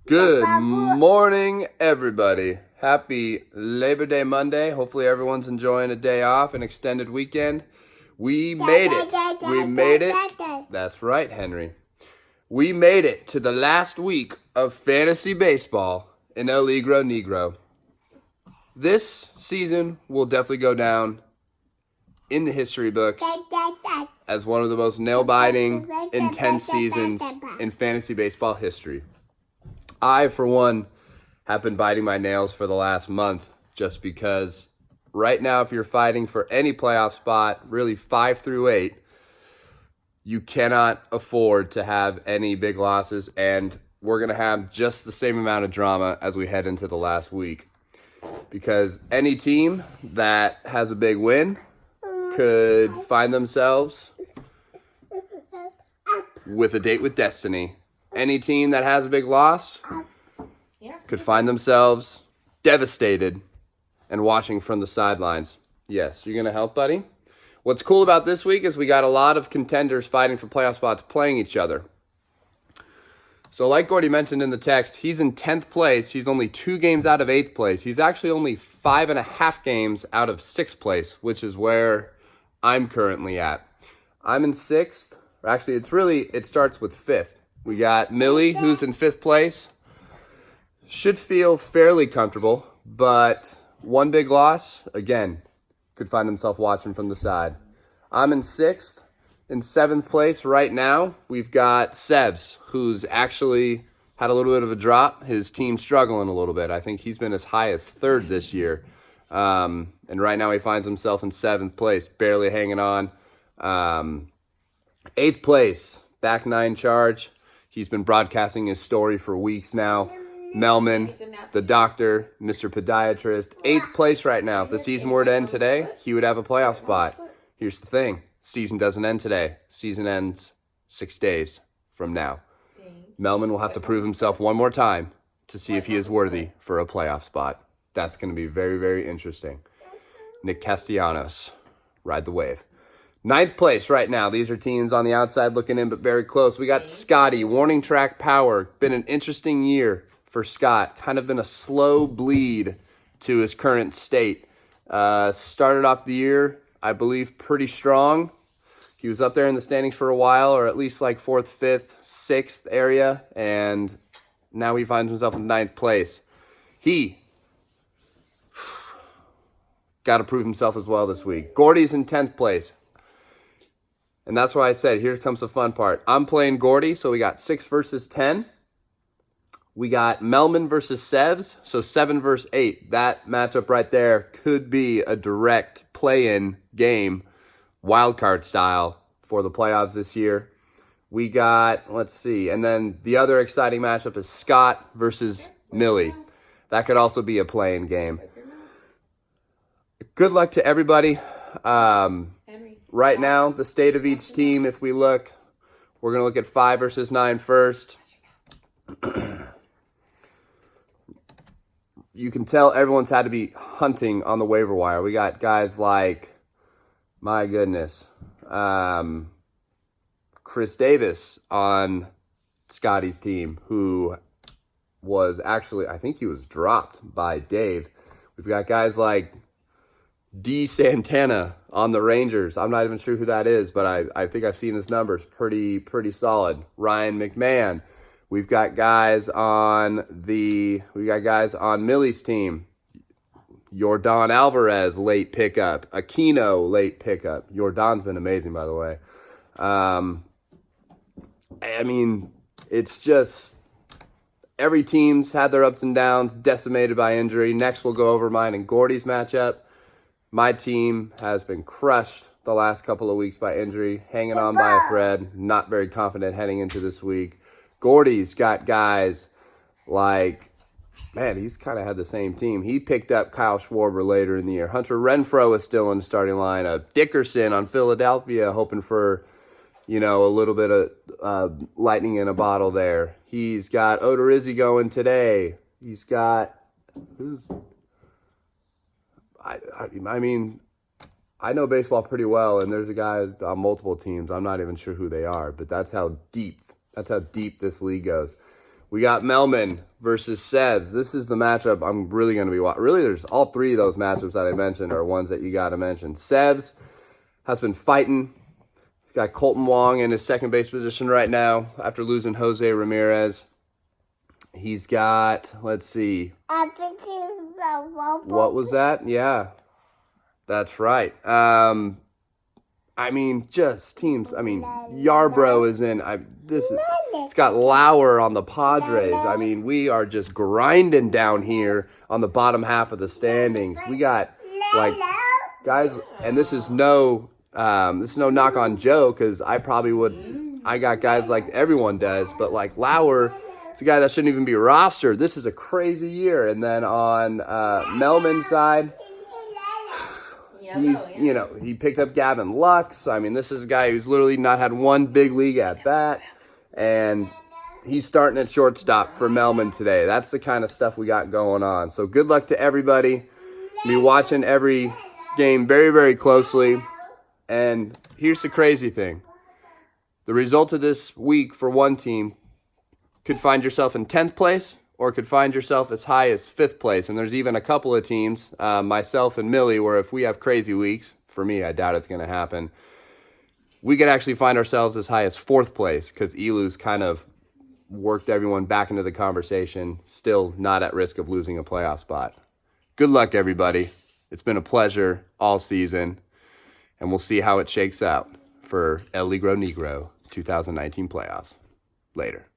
Good morning, everybody. Happy Labor Day Monday. Hopefully everyone's enjoying a day off, an extended weekend. We made it. We made it. That's right, Henry. We made it to the last week of fantasy baseball in Leagro, Negro. This season will definitely go down in the history books as one of the most nail-biting, intense seasons in fantasy baseball history. I, for one, have been biting my nails for the last month just because right now, if you're fighting for any playoff spot, really 5 through 8, you cannot afford to have any big losses, and we're going to have just the same amount of drama as we head into the last week. Because any team that has a big win could find themselves with a date with destiny. Any team that has a big loss could find themselves devastated and watching from the sidelines. Yes, you're going to help, buddy? What's cool about this week is we got a lot of contenders fighting for playoff spots playing each other. So like Gordy mentioned in the text, he's in 10th place. He's only 2 games out of 8th place. He's actually only 5.5 games out of 6th place, which is where I'm currently at. I'm in 6th. Actually, it starts with 5th. We got Millie, who's in 5th place. Should feel fairly comfortable, but one big loss, again, could find himself watching from the side. I'm in 6th. In 7th place right now, we've got Sevs, who's actually had a little bit of a drop. His team's struggling a little bit. I think he's been as high as 3rd this year. And right now he finds himself in 7th place, barely hanging on. 8th place, back 9 charge. He's been broadcasting his story for weeks now. Melman, the doctor, Mr. Podiatrist. 8th place right now. If the season were to end today, he would have a playoff spot. Here's the thing. Season doesn't end today. Season ends 6 days from now. Melman will have to prove himself one more time to see if he is worthy for a playoff spot. That's going to be very, very interesting. Nick Castellanos, ride the wave. 9th place right now. These are teams on the outside looking in, but very close. We got Scotty, warning track power. Been an interesting year for Scott. Kind of been a slow bleed to his current state. Started off the year, I believe, pretty strong. He was up there in the standings for a while, or at least like 4th, 5th, 6th area, and now he finds himself in 9th place. He got to prove himself as well this week. Gordy's in 10th place. And that's why I said, here comes the fun part. I'm playing Gordy, so we got 6 versus 10. We got Melman versus Sevs, so 7 versus 8. That matchup right there could be a direct play-in game, wildcard style, for the playoffs this year. We got, let's see, and then the other exciting matchup is Scott versus Millie. That could also be a play-in game. Good luck to everybody. Right now, the state of each team, if we look, we're going to look at 5 versus 9 first. You can tell everyone's had to be hunting on the waiver wire. We got guys like, my goodness, Chris Davis on Scotty's team, who was actually, I think he was dropped by Dave. We've got guys like D. Santana on the Rangers. I'm not even sure who that is, but I think I've seen his numbers. Pretty solid. Ryan McMahon. We've got guys on Millie's team. Yordan Alvarez, late pickup. Aquino, late pickup. Yordan's been amazing, by the way. I mean, it's just every team's had their ups and downs, decimated by injury. Next, we'll go over mine and Gordy's matchup. My team has been crushed the last couple of weeks by injury, hanging on by a thread, not very confident heading into this week. Gordy's got guys like, man, he's kind of had the same team. He picked up Kyle Schwarber later in the year. Hunter Renfroe is still in the starting lineup. Dickerson on Philadelphia, hoping for, a little bit of lightning in a bottle there. He's got Odorizzi going today. He's got, I mean, I know baseball pretty well, and there's a guy on multiple teams. I'm not even sure who they are, but that's how deep this league goes. We got Melman versus Sebs. This is the matchup I'm really going to be watching. Really, there's all three of those matchups that I mentioned are ones that you got to mention. Sebs has been fighting. He's got Colton Wong in his second base position right now after losing Jose Ramirez. He's got, let's see. What was that? Yeah, that's right. I mean, just teams. I mean, Yarbrough is in. It's got Lauer on the Padres. I mean, we are just grinding down here on the bottom half of the standings. We got like guys, and this is no knock on Joe, because I got guys like everyone does, but like Lauer, it's a guy that shouldn't even be rostered. This is a crazy year. And then on Melman's side, he picked up Gavin Lux. I mean, this is a guy who's literally not had one big league at bat, and he's starting at shortstop for Melman today. That's the kind of stuff we got going on. So good luck to everybody. Be watching every game very, very closely. And here's the crazy thing. The result of this week for one team could find yourself in 10th place, or could find yourself as high as 5th place. And there's even a couple of teams, myself and Millie, where if we have crazy weeks, for me, I doubt it's going to happen, we could actually find ourselves as high as 4th place, because Elu's kind of worked everyone back into the conversation, still not at risk of losing a playoff spot. Good luck, everybody. It's been a pleasure all season, and we'll see how it shakes out for El Leagro Negro 2019 playoffs. Later.